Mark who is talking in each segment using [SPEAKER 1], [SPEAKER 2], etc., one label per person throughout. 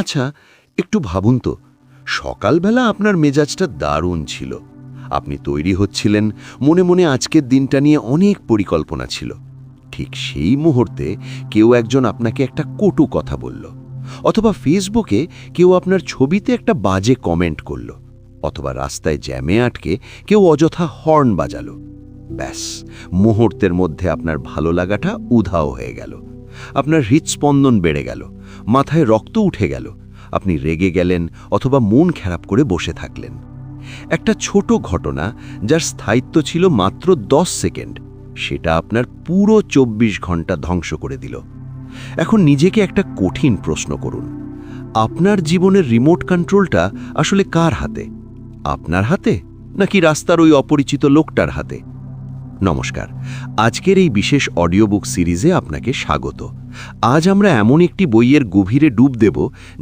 [SPEAKER 1] আচ্ছা, একটু ভাবুন তো, সকালবেলা আপনার মেজাজটা দারুণ ছিল। আপনি তৈরি হচ্ছিলেন, মনে মনে আজকের দিনটা নিয়ে অনেক পরিকল্পনা ছিল। ঠিক সেই মুহূর্তে কেউ একজন আপনাকে একটা কটু কথা বলল, অথবা ফেসবুকে কেউ আপনার ছবিতে একটা বাজে কমেন্ট করল, অথবা রাস্তায় জ্যামে আটকে কেউ অযথা হর্ন বাজালো। ব্যাস, মুহূর্তের মধ্যে আপনার ভালো লাগাটা উধাও হয়ে গেল। আপনার হৃৎস্পন্দন বেড়ে গেল, মাথায় রক্ত উঠে গেল, আপনি রেগে গেলেন অথবা মন খারাপ করে বসে থাকলেন। একটা ছোট ঘটনা যার স্থায়িত্ব ছিল মাত্র 10 সেকেন্ড, সেটা আপনার পুরো 24 ঘন্টা ধ্বংস করে দিল। এখন নিজেকে একটা কঠিন প্রশ্ন করুন, আপনার জীবনের রিমোট কন্ট্রোলটা আসলে কার হাতে? আপনার হাতে, নাকি রাস্তার ওই অপরিচিত লোকটার হাতে? নমস্কার, আজকের এই বিশেষ অডিও বুক সিরিজে আপনাকে স্বাগত। আজ আমরা এমন একটি বইয়ের গভীরে ডুব দেব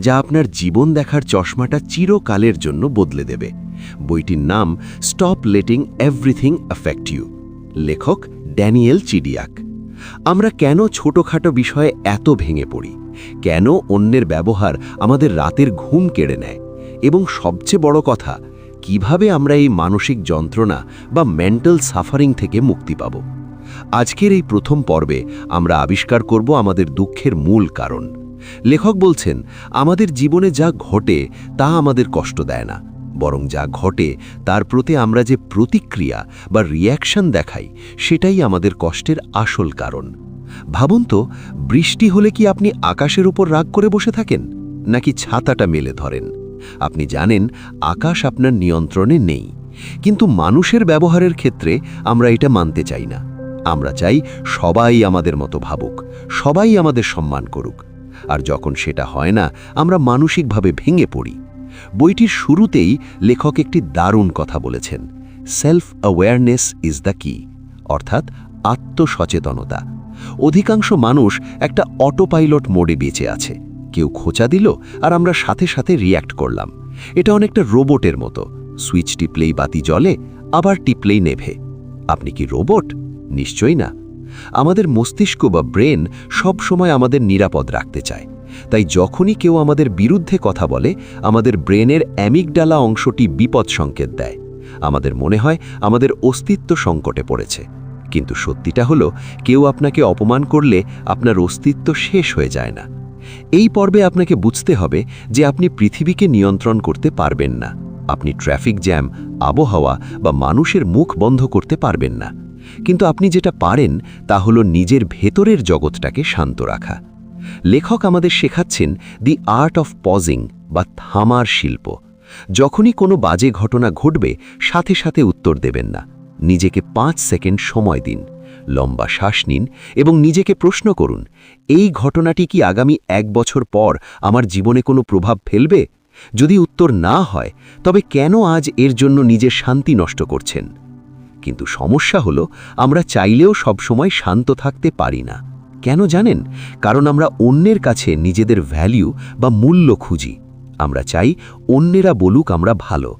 [SPEAKER 1] যা আপনার জীবন দেখার চশমাটা চিরকালের জন্য বদলে দেবে। বইটির নাম stop letting everything affect you, লেখক ড্যানিয়েল চিডিয়াক। আমরা কেন ছোটখাটো বিষয়ে এত ভেঙে পড়ি? কেন অন্যের ব্যবহার আমাদের রাতের ঘুম কেড়ে নেয়? এবং সবচেয়ে বড় কথা, কিভাবে আমরা এই মানসিক যন্ত্রণা বা মেন্টাল সাফারিং থেকে মুক্তি পাব? আজকের এই প্রথম পর্বে আমরা আবিষ্কার করব আমাদের দুঃখের মূল কারণ। লেখক বলছেন, আমাদের জীবনে যা ঘটে তা আমাদের কষ্ট দেয় না, বরং যা ঘটে তার প্রতি আমরা যে প্রতিক্রিয়া বা রিঅ্যাকশন দেখাই, সেটাই আমাদের কষ্টের আসল কারণ। ভাবুন তো, বৃষ্টি হলে কি আপনি আকাশের উপর রাগ করে বসে থাকেন, নাকি ছাতাটা মেলে ধরেন? আপনি জানেন আকাশ আপনার নিয়ন্ত্রণে নেই, কিন্তু মানুষের ব্যবহারের ক্ষেত্রে আমরা এটা মানতে চাই না। আমরা চাই সবাই আমাদের মতো ভাবুক, সবাই আমাদের সম্মান করুক। আর যখন সেটা হয় না, আমরা মানসিকভাবে ভেঙে পড়ি। বইটির শুরুতেই লেখক একটি দারুণ কথা বলেছেন, সেলফ অ্যাওয়ারনেস ইজ দ্য কি, অর্থাৎ আত্মসচেতনতা। অধিকাংশ মানুষ একটা অটোপাইলট মোডে বেঁচে আছে। কেউ খোঁচা দিল আর আমরা সাথে সাথে রিয়্যাক্ট করলাম। এটা অনেকটা রোবটের মতো, সুইচ টিপলেই বাতি জ্বলে, আবার টিপলেই নেভে। আপনি কি রোবট? নিশ্চয়ই না। আমাদের মস্তিষ্ক বা ব্রেন সব সময় আমাদের নিরাপদ রাখতে চায়। তাই যখনই কেউ আমাদের বিরুদ্ধে কথা বলে, আমাদের ব্রেনের অ্যামিগডালা অংশটি বিপদ সংকেত দেয়। আমাদের মনে হয় আমাদের অস্তিত্ব সংকটে পড়েছে। কিন্তু সত্যিটা হলো, কেউ আপনাকে অপমান করলে আপনার অস্তিত্ব শেষ হয়ে যায় না। এই পর্বে আপনাকে বুঝতে হবে যে আপনি পৃথিবীকে নিয়ন্ত্রণ করতে পারবেন না, আপনি ট্রাফিক জ্যাম, আবহাওয়া বা মানুষের মুখ বন্ধ করতে পারবেন না। কিন্তু আপনি যেটা পারেন তা হলো নিজের ভেতরের জগৎটাকে শান্ত রাখা। লেখক আমাদের শেখাচ্ছেন দি আর্ট অফ পজিং বা থামার শিল্প। যখনই কোনো বাজে ঘটনা ঘটবে, সাথে সাথে উত্তর দেবেন না। নিজেকে 5 সেকেন্ড সময় দিন, লম্বা শ্বাস নিন এবং নিজেকে প্রশ্ন করুন, এই ঘটনাটি কি আগামী 1 বছর পর আমার জীবনে কোনো প্রভাব ফেলবে? যদি উত্তর না হয়, তবে কেন আজ এর জন্য নিজের শান্তি নষ্ট করছেন? কিন্তু সমস্যা হলো, আমরা চাইলেও সবসময় শান্ত থাকতে পারি না। কেন জানেন? কারণ আমরা অন্যের কাছে নিজেদের ভ্যালু বা মূল্য খুঁজি। আমরা চাই অন্যেরা বলুক আমরা ভালো,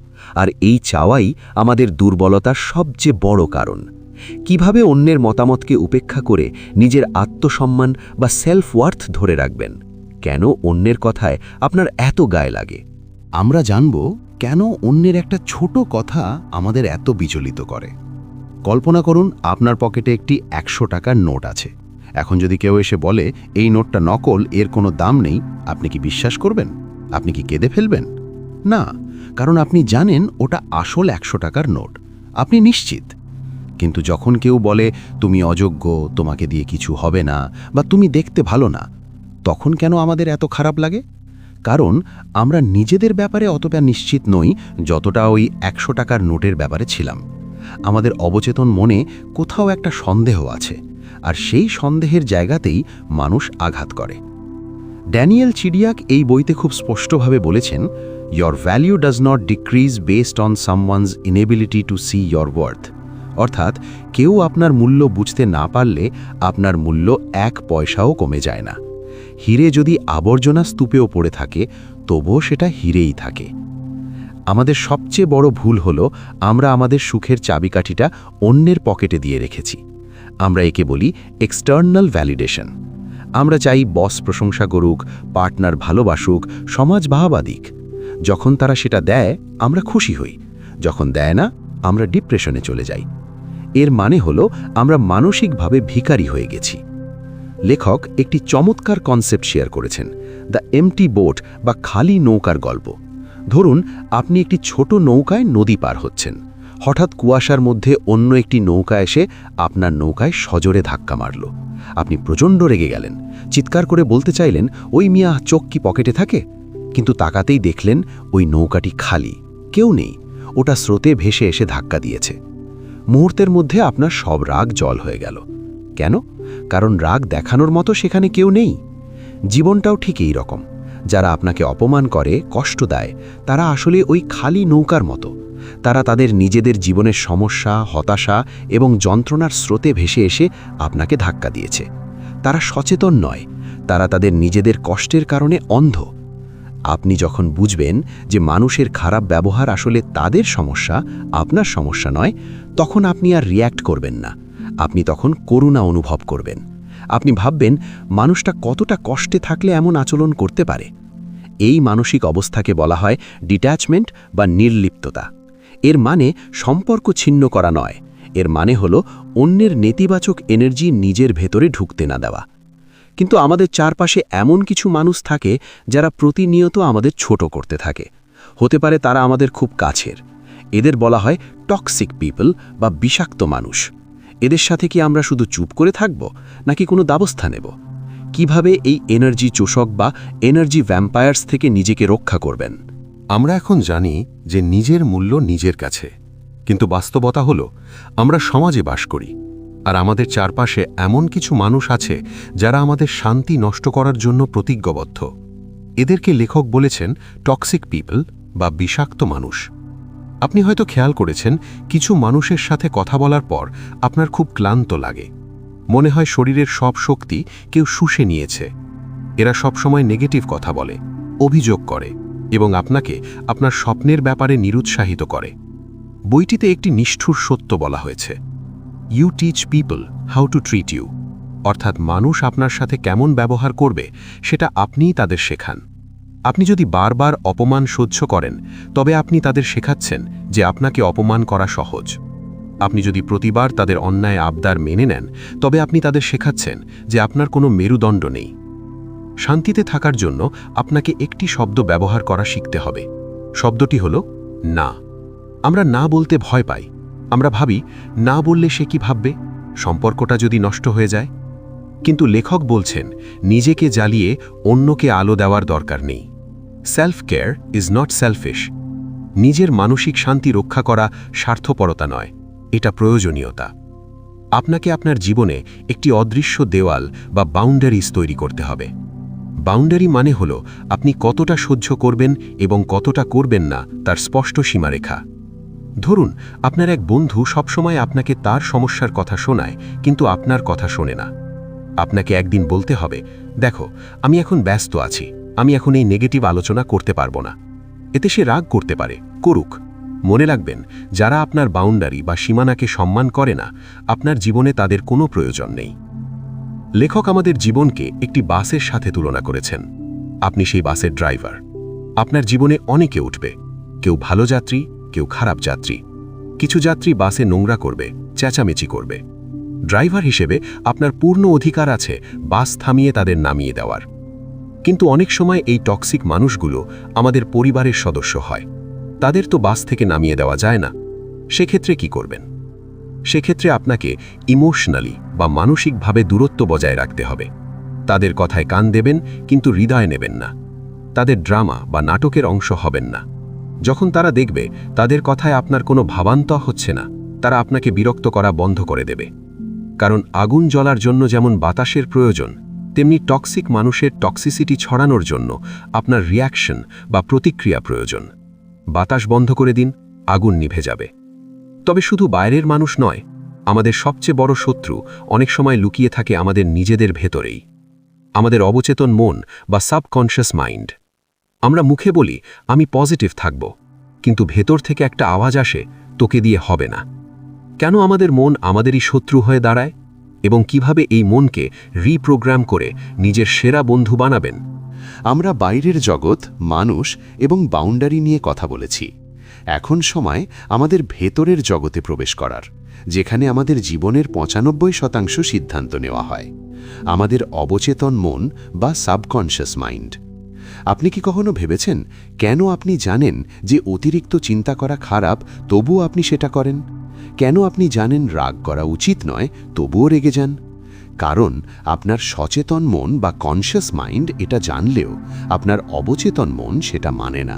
[SPEAKER 1] আর এই চাওয়াই আমাদের দুর্বলতার সবচেয়ে বড় কারণ। কিভাবে অন্যের মতামতকে উপেক্ষা করে নিজের আত্মসম্মান বা সেলফ ওয়ার্থ ধরে রাখবেন? কেন অন্যের কথায় আপনার এত গায়ে লাগে?
[SPEAKER 2] আমরা জানব কেন অন্যের একটা ছোট কথা আমাদের এত বিচলিত করে। কল্পনা করুন, আপনার পকেটে একটি 100 টাকার নোট আছে। এখন যদি কেউ এসে বলে এই নোটটা নকল, এর কোনো দাম নেই, আপনি কি বিশ্বাস করবেন? আপনি কি কেঁদে ফেলবেন? না, কারণ আপনি জানেন ওটা আসল 100 টাকার নোট, আপনি নিশ্চিত। কিন্তু যখন কেউ বলে তুমি অযোগ্য, তোমাকে দিয়ে কিছু হবে না, বা তুমি দেখতে ভালো না, তখন কেন আমাদের এত খারাপ লাগে? কারণ আমরা নিজেদের ব্যাপারে অতটা নিশ্চিত নই যতটা ওই 100 টাকার নোটের ব্যাপারে ছিলাম। আমাদের অবচেতন মনে কোথাও একটা সন্দেহ আছে, আর সেই সন্দেহের জায়গাতেই মানুষ আঘাত করে। ড্যানিয়েল চিডিয়াক এই বইতে খুব স্পষ্টভাবে বলেছেন, your value does not decrease based on someone's inability to see your worth. অর্থাৎ কেউ আপনার মূল্য বুঝতে না পারলে আপনার মূল্য 1 পয়সাও কমে যায় না। হিরে যদি আবর্জনা স্তূপেও পড়ে থাকে, তবুও সেটা হিরেই থাকে। আমাদের সবচেয়ে বড় ভুল হলো আমরা আমাদের সুখের চাবিকাঠিটা অন্যের পকেটে দিয়ে রেখেছি। আমরা একে বলি এক্সটার্নাল ভ্যালিডেশন। আমরা চাই বস প্রশংসা করুক, পার্টনার ভালোবাসুক, সমাজ বাহবা দিক। যখন তারা সেটা দেয় আমরা খুশি হই, যখন দেয় না আমরা ডিপ্রেশনে চলে যাই। এর মানে হলো আমরা মানসিকভাবে ভিখারি হয়ে গেছি। লেখক একটি চমৎকার কনসেপ্ট শেয়ার করেছেন, দ্য এমটি বোট বা খালি নৌকার গল্প। ধরুন আপনি একটি ছোট নৌকায় নদী পার হচ্ছেন, হঠাৎ কুয়াশার মধ্যে অন্য একটি নৌকা এসে আপনার নৌকায় সজোরে ধাক্কা মারল। আপনি প্রচণ্ড রেগে গেলেন, চিৎকার করে বলতে চাইলেন, ওই মিয়া, চোখ কি পকেটে থাকে? কিন্তু তাকাতেই দেখলেন ওই নৌকাটি খালি, কেউ নেই, ওটা স্রোতে ভেসে এসে ধাক্কা দিয়েছে। মুহূর্তের মধ্যে আপনার সব রাগ জল হয়ে গেল। কেন? কারণ রাগ দেখানোর মতো সেখানে কেউ নেই। জীবনটাও ঠিক এই রকম। যারা আপনাকে অপমান করে, কষ্ট দেয়, তারা আসলে ওই খালি নৌকার মতো। তারা তাদের নিজেদের জীবনের সমস্যা, হতাশা এবং যন্ত্রণার স্রোতে ভেসে এসে আপনাকে ধাক্কা দিয়েছে। তারা সচেতন নয়, তারা তাদের নিজেদের কষ্টের কারণে অন্ধ। আপনি যখন বুঝবেন যে মানুষের খারাপ ব্যবহার আসলে তাদের সমস্যা, আপনার সমস্যা নয়, তখন আপনি আর রিয়্যাক্ট করবেন না। আপনি তখন করুণা অনুভব করবেন। আপনি ভাববেন মানুষটা কতটা কষ্টে থাকলে এমন আচরণ করতে পারে। এই মানসিক অবস্থাকে বলা হয় ডিট্যাচমেন্ট বা নির্লিপ্ততা। এর মানে সম্পর্ক ছিন্ন করা নয়, এর মানে হলো অন্যের নেতিবাচক এনার্জি নিজের ভেতরে ঢুকতে না দেওয়া। কিন্তু আমাদের চারপাশে এমন কিছু মানুষ থাকে যারা প্রতিনিয়ত আমাদের ছোট করতে থাকে। হতে পারে তারা আমাদের খুব কাছের। এদের বলা হয় টক্সিক পিপল বা বিষাক্ত মানুষ। এদের সাথে কি আমরা শুধু চুপ করে থাকব, নাকি কোনো ব্যবস্থা নেব? কিভাবে এই এনার্জি চোষক বা এনার্জি ভ্যাম্পায়ার্স থেকে নিজেকে রক্ষা করবেন?
[SPEAKER 3] আমরা এখন জানি যে নিজের মূল্য নিজের কাছে, কিন্তু বাস্তবতা হলো আমরা সমাজে বাস করি, আর আমাদের চারপাশে এমন কিছু মানুষ আছে যারা আমাদের শান্তি নষ্ট করার জন্য প্রতিজ্ঞবদ্ধ। এদেরকে লেখক বলেছেন টক্সিক পিপল বা বিষাক্ত মানুষ। আপনি হয়তো খেয়াল করেছেন কিছু মানুষের সাথে কথা বলার পর আপনার খুব ক্লান্ত লাগে, মনে হয় শরীরের সব শক্তি কেউ শুষে নিয়েছে। এরা সবসময় নেগেটিভ কথা বলে, অভিযোগ করে এবং আপনাকে আপনার স্বপ্নের ব্যাপারে নিরুৎসাহিত করে। বইটিতে একটি নিষ্ঠুর সত্য বলা হয়েছে, you teach people how to treat you, অর্থাৎ মানুষ আপনার সাথে কেমন ব্যবহার করবে সেটা আপনিই তাদের শেখান। আপনি যদি বারবার অপমান সহ্য করেন, তবে আপনি তাদের শেখাচ্ছেন যে আপনাকে অপমান করা সহজ। আপনি যদি প্রতিবার তাদের অন্যায় আবদার মেনে নেন, তবে আপনি তাদের শেখাচ্ছেন যে আপনার কোনো মেরুদণ্ড নেই। শান্তিতে থাকার জন্য আপনাকে একটি শব্দ ব্যবহার করা শিখতে হবে। শব্দটি হল না। আমরা না বলতে ভয় পাই। আমরা ভাবি, না বললে সে কি ভাববে, সম্পর্কটা যদি নষ্ট হয়ে যায়। কিন্তু লেখক বলছেন, নিজেকে জ্বালিয়ে অন্যকে আলো দেওয়ার দরকার নেই। Self care is not selfish. নিজের মানসিক শান্তি রক্ষা করা স্বার্থপরতা নয়, এটা প্রয়োজনীয়তা। আপনাকে আপনার জীবনে একটি অদৃশ্য দেওয়াল বা বাউন্ডারিজ তৈরি করতে হবে। বাউন্ডারি মানে হল আপনি কতটা সহ্য করবেন এবং কতটা করবেন না তার স্পষ্ট সীমারেখা। ধরুন আপনার এক বন্ধু সবসময় আপনাকে তার সমস্যার কথা শোনায়, কিন্তু আপনার কথা শোনে না। আপনাকে একদিন বলতে হবে, দেখো, আমি এখন ব্যস্ত আছি, আমি এখন এই নেগেটিভ আলোচনা করতে পারবো না। এতে সে রাগ করতে পারে, করুক। মনে রাখবেন, যারা আপনার বাউন্ডারি বা সীমানাকে সম্মান করে না, আপনার জীবনে তাদের কোনো প্রয়োজন নেই। লেখক আমাদের জীবনকে একটি বাসের সাথে তুলনা করেছেন। আপনি সেই বাসের ড্রাইভার। আপনার জীবনে অনেকে উঠবে, কেউ ভালো যাত্রী, কেউ খারাপ যাত্রী। কিছু যাত্রী বাসে নোংরা করবে, চেঁচামেচি করবে। ড্রাইভার হিসেবে আপনার পূর্ণ অধিকার আছে বাস থামিয়ে তাদের নামিয়ে দেওয়ার। কিন্তু অনেক সময় এই টক্সিক মানুষগুলো আমাদের পরিবারের সদস্য হয়। তাদের তো বাস থেকে নামিয়ে দেওয়া যায় না। সেক্ষেত্রে কি করবেন? সেক্ষেত্রে আপনাকে ইমোশনালি বা মানসিকভাবে দূরত্ব বজায় রাখতে হবে। তাদের কথায় কান দেবেন, কিন্তু হৃদয় নেবেন না। তাদের ড্রামা বা নাটকের অংশ হবেন না। যখন তারা দেখবে তাদের কথায় আপনার কোনো ভাবান্তর হচ্ছে না, তারা আপনাকে বিরক্ত করা বন্ধ করে দেবে। কারণ আগুন জ্বলার জন্য যেমন বাতাসের প্রয়োজন, তেমনি টক্সিক মানুষের টক্সিসিটি ছড়ানোর জন্য আপনার রিয়াকশন বা প্রতিক্রিয়া প্রয়োজন। বাতাস বন্ধ করে দিন, আগুন নিভে যাবে। তবে শুধু বাইরের মানুষ নয়, আমাদের সবচেয়ে বড় শত্রু অনেক সময় লুকিয়ে থাকে আমাদের নিজেদের ভেতরেই। আমাদের অবচেতন মন বা সাবকনশিয়াস মাইন্ড। আমরা মুখে বলি আমি পজিটিভ থাকব, কিন্তু ভেতর থেকে একটা আওয়াজ আসে, তোকে দিয়ে হবে না। কেন আমাদের মন আমাদেরই শত্রু হয়ে দাঁড়ায়? এবং কিভাবে এই মনকে রিপ্রোগ্রাম করে নিজের সেরা বন্ধু বানাবেন।
[SPEAKER 1] আমরা বাইরের জগৎ, মানুষ এবং বাউন্ডারি নিয়ে কথা বলেছি। এখন সময় আমাদের ভেতরের জগতে প্রবেশ করার, যেখানে আমাদের জীবনের ৯৫% সিদ্ধান্ত নেওয়া হয়, আমাদের অবচেতন মন বা সাবকনশিয়াস মাইন্ড। আপনি কি কখনো ভেবেছেন কেন আপনি জানেন যে অতিরিক্ত চিন্তা করা খারাপ, তবুও আপনি সেটা করেন? কেন আপনি জানেন রাগ করা উচিত নয়, তবুও রেগে যান? কারণ আপনার সচেতন মন বা কনশিয়াস মাইন্ড এটা জানলেও আপনার অবচেতন মন সেটা মানে না।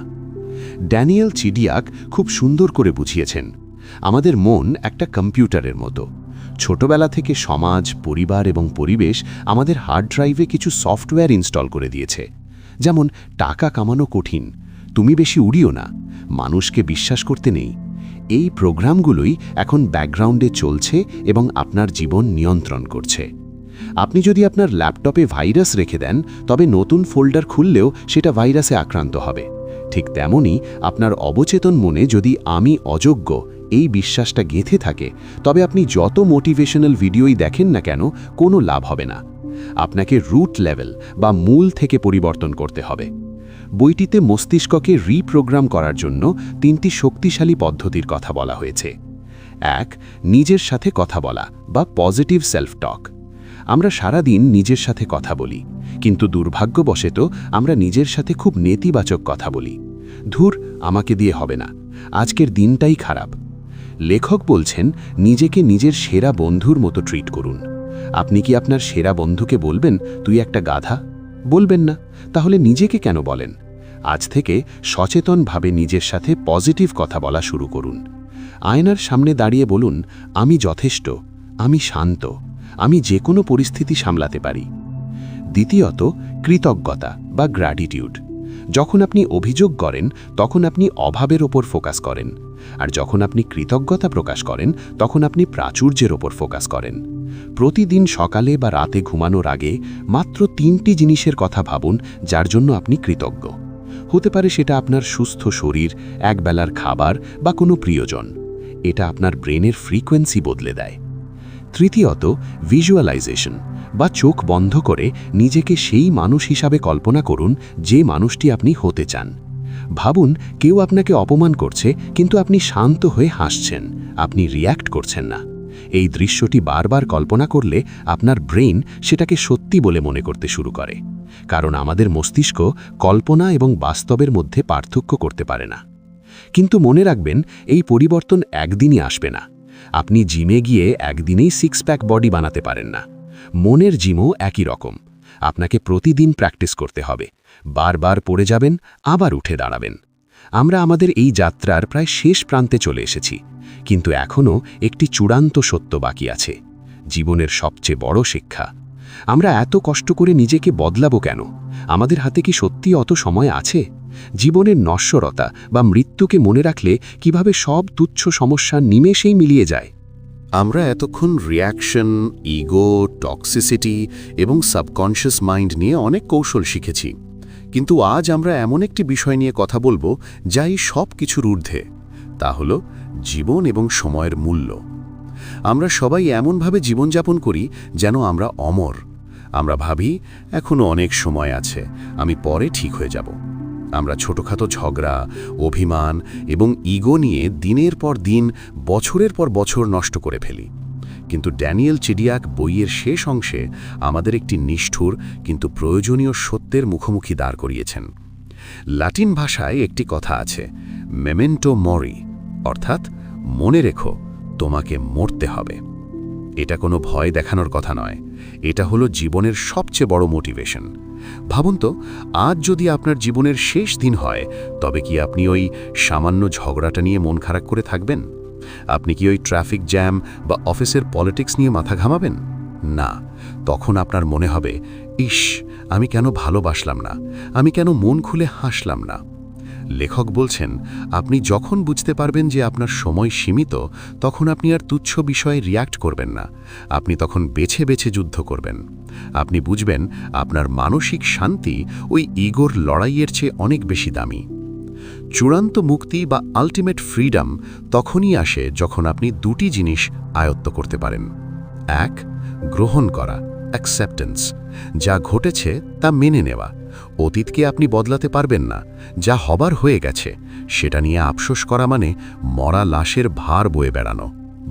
[SPEAKER 1] ড্যানিয়েল চিডিয়াক খুব সুন্দর করে বুঝিয়েছেন, আমাদের মন একটা কম্পিউটারের মতো। ছোটবেলা থেকে সমাজ, পরিবার এবং পরিবেশ আমাদের হার্ড ড্রাইভে কিছু সফটওয়্যার ইনস্টল করে দিয়েছে। যেমন টাকা কামানো কঠিন, তুমি বেশি উড়িও না, মানুষকে বিশ্বাস করতে নেই। এই প্রোগ্রামগুলোই এখন ব্যাকগ্রাউন্ডে চলছে এবং আপনার জীবন নিয়ন্ত্রণ করছে। আপনি যদি আপনার ল্যাপটপে ভাইরাস রেখে দেন, তবে নতুন ফোল্ডার খুললেও সেটা ভাইরাসে আক্রান্ত হবে। ঠিক তেমনি আপনার অবচেতন মনে যদি আমি অযোগ্য এই বিশ্বাসটা গেঁথে থাকে, তবে আপনি যত মোটিভেশনাল ভিডিওই দেখেন না কেন, কোনো লাভ হবে না। আপনাকে রুট লেভেল বা মূল থেকে পরিবর্তন করতে হবে। বইটিতে মস্তিষ্ককে রিপ্রোগ্রাম করার জন্য ৩টি শক্তিশালী পদ্ধতির কথা বলা হয়েছে। ১. নিজের সাথে কথা বলা বা পজিটিভ সেলফ টক। আমরা সারাদিন নিজের সাথে কথা বলি, কিন্তু দুর্ভাগ্যবশত আমরা নিজের সাথে খুব নেতিবাচক কথা বলি। ধুর, আমাকে দিয়ে হবে না, আজকের দিনটাই খারাপ। লেখক বলছেন, নিজেকে নিজের সেরা বন্ধুর মতো ট্রিট করুন। আপনি কি আপনার সেরা বন্ধুকে বলবেন, তুই একটা গাধা? বলবেন না। তাহলে নিজেকে কেন বলেন? আজ থেকে সচেতনভাবে নিজের সাথে পজিটিভ কথা বলা শুরু করুন। আয়নার সামনে দাঁড়িয়ে বলুন, আমি যথেষ্ট, আমি শান্ত, আমি যে কোনো পরিস্থিতি সামলাতে পারি। দ্বিতীয়ত, কৃতজ্ঞতা বা গ্র্যাটিটিউড। যখন আপনি অভিযোগ করেন, তখন আপনি অভাবের ওপর ফোকাস করেন, আর যখন আপনি কৃতজ্ঞতা প্রকাশ করেন, তখন আপনি প্রাচুর্যের ওপর ফোকাস করেন। প্রতিদিন সকালে বা রাতে ঘুমানোর আগে মাত্র ৩টি জিনিসের কথা ভাবুন যার জন্য আপনি কৃতজ্ঞ। হতে পারে সেটা আপনার সুস্থ শরীর, একবেলার খাবার বা কোনো প্রিয়জন। এটা আপনার ব্রেনের ফ্রিকোয়েন্সি বদলে দেয়। তৃতীয়ত, ভিজুয়ালাইজেশন বা চোখ বন্ধ করে নিজেকে সেই মানুষ হিসাবে কল্পনা করুন যে মানুষটি আপনি হতে চান। ভাবুন, কেউ আপনাকে অপমান করছে, কিন্তু আপনি শান্ত হয়ে হাসছেন, আপনি রিয়্যাক্ট করছেন না। এই দৃশ্যটি বারবার কল্পনা করলে আপনার ব্রেন সেটাকে সত্যি বলে মনে করতে শুরু করে, কারণ আমাদের মস্তিষ্ক কল্পনা এবং বাস্তবের মধ্যে পার্থক্য করতে পারে না। কিন্তু মনে রাখবেন, এই পরিবর্তন একদিনই আসবে না। আপনি জিমে গিয়ে একদিনেই 6 প্যাক বডি বানাতে পারেন না। মনের জিমও একই রকম। আপনাকে প্রতিদিন প্র্যাকটিস করতে হবে। বারবার পড়ে যাবেন, আবার উঠে দাঁড়াবেন। আমরা আমাদের এই যাত্রার প্রায় শেষ প্রান্তে চলে এসেছি, কিন্তু এখনও একটি চূড়ান্ত সত্য বাকি আছে, জীবনের সবচেয়ে বড় শিক্ষা। আমরা এত কষ্ট করে নিজেকে বদলাবো কেন? আমাদের হাতে কি সত্যি অত সময় আছে? জীবনের নশ্বরতা বা মৃত্যুকে মনে রাখলে কিভাবে সব তুচ্ছ সমস্যা নিমেষেই মিলিয়ে যায়। আমরা এতক্ষণ রিয়াকশন, ইগো, টক্সিসিটি এবং সাবকনশিয়াস মাইন্ড নিয়ে অনেক কৌশল শিখেছি, কিন্তু আজ আমরা এমন একটি বিষয় নিয়ে কথা বলবো যা এই সব কিছুর ঊর্ধ্বে। তা হলো জীবন এবং সময়ের মূল্য। আমরা সবাই এমনভাবে জীবনযাপন করি যেন আমরা অমর। আমরা ভাবি, এখনো অনেক সময় আছে, আমি পরে ঠিক হয়ে যাব। আমরা ছোটখাটো ঝগড়া, অভিমান এবং ইগো নিয়ে দিনের পর দিন, বছরের পর বছর নষ্ট করে ফেলি। কিন্তু ড্যানিয়েল চিডিয়াক বইয়ের শেষ অংশে আমাদের একটি নিষ্ঠুর কিন্তু প্রয়োজনীয় সত্যের মুখোমুখি দাঁড় করিয়েছেন। লাতিন ভাষায় একটি কথা আছে, মেমেন্টো মরি, অর্থাৎ মনে রেখো, তোমাকে মরতে হবে। এটা কোনো ভয় দেখানোর কথা নয়, এটা হলো জীবনের সবচেয়ে বড় মোটিভেশন। ভাবুন তো, আজ যদি আপনার জীবনের শেষ দিন হয়, তবে কি আপনি ওই সামান্য ঝগড়াটা নিয়ে মন খারাপ করে থাকবেন? আপনি কি ওই ট্রাফিক জ্যাম বা অফিসের পলিটিক্স নিয়ে মাথা ঘামাবেন? না, তখন আপনার মনে হবে, ইস, আমি কেন ভালোবাসলাম না, আমি কেন মন খুলে হাসলাম না। লেখক বলছেন, আপনি যখন বুঝতে পারবেন যে আপনার সময় সীমিত, তখন আপনি আর তুচ্ছ বিষয়ে রিয়্যাক্ট করবেন না। আপনি তখন বেছে বেছে যুদ্ধ করবেন। আপনি বুঝবেন আপনার মানসিক শান্তি ওই ইগোর লড়াইয়ের চেয়ে অনেক বেশি দামি। চূড়ান্ত মুক্তি বা আলটিমেট ফ্রিডম তখনই আসে যখন আপনি দুটি জিনিস আয়ত্ত করতে পারেন। 1.
[SPEAKER 2] গ্রহণ করা, অ্যাকসেপ্টেন্স। যা ঘটেছে তা মেনে নেওয়া। অতীতকে আপনি বদলাতে পারবেন না, যা হবার হয়ে গেছে সেটা নিয়ে আফসোস করা মানে মরা লাশের ভার বয়ে বেড়ানো।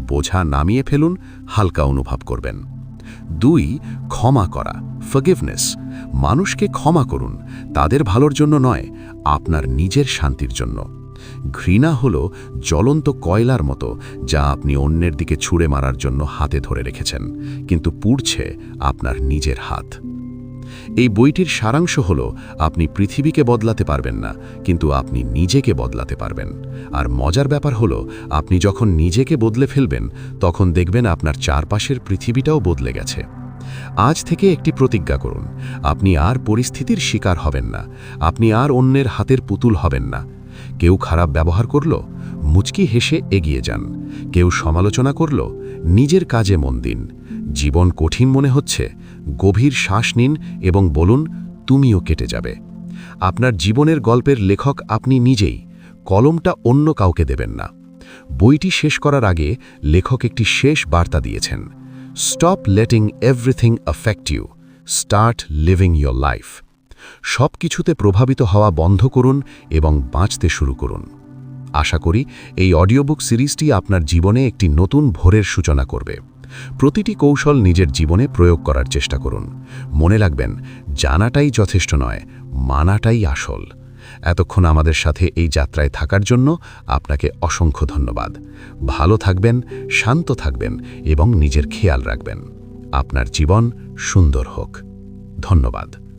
[SPEAKER 2] বোঝা নামিয়ে ফেলুন, হালকা অনুভব করবেন। 2. ক্ষমা করা, ফরগিভনেস। মানুষকে ক্ষমা করুন, তাদের ভালোর জন্য নয়, আপনার নিজের শান্তির জন্য। ঘৃণা হলো জ্বলন্ত কয়লার মতো, যা আপনি অন্যের দিকে ছুঁড়ে মারার জন্য হাতে ধরে রেখেছেন, কিন্তু পুড়ছে আপনার নিজের হাত। এই বইটির সারাংশ হলো, আপনি পৃথিবীকে বদলাতে পারবেন না, কিন্তু আপনি নিজেকে বদলাতে পারবেন। আর মজার ব্যাপার হলো, আপনি যখন নিজেকে বদলে ফেলবেন, তখন দেখবেন আপনার চারপাশের পৃথিবীটাও বদলে গেছে। আজ থেকে একটি প্রতিজ্ঞা করুন, আপনি আর পরিস্থিতির শিকার হবেন না, আপনি আর অন্যের হাতের পুতুল হবেন না। কেউ খারাপ ব্যবহার করল, মুচকি হেসে এগিয়ে যান। কেউ সমালোচনা করল, নিজের কাজে মন দিন। জীবন কঠিন মনে হচ্ছে, গভীর শ্বাস নিন এবং বলুন, তুমিও কেটে যাবে। আপনার জীবনের গল্পের লেখক আপনি নিজেই, কলমটা অন্য কাউকে দেবেন না। বইটি শেষ করার আগে লেখক একটি শেষ বার্তা দিয়েছেন, stop letting everything affect you, start living your life. সব কিছুতে প্রভাবিত হওয়া বন্ধ করুন এবং বাঁচতে শুরু করুন। আশা করি এই অডিওবুক সিরিজটি আপনার জীবনে একটি নতুন ভোরের সূচনা করবে। প্রতিটি কৌশল নিজের জীবনে প্রয়োগ করার চেষ্টা করুন। মনে রাখবেন, জানাটাই যথেষ্ট নয়, মানাটাই আসল। এতক্ষণ আমাদের সাথে এই যাত্রায় থাকার জন্য আপনাকে অসংখ্য ধন্যবাদ। ভালো থাকবেন, শান্ত থাকবেন এবং নিজের খেয়াল রাখবেন। আপনার জীবন সুন্দর হোক। ধন্যবাদ।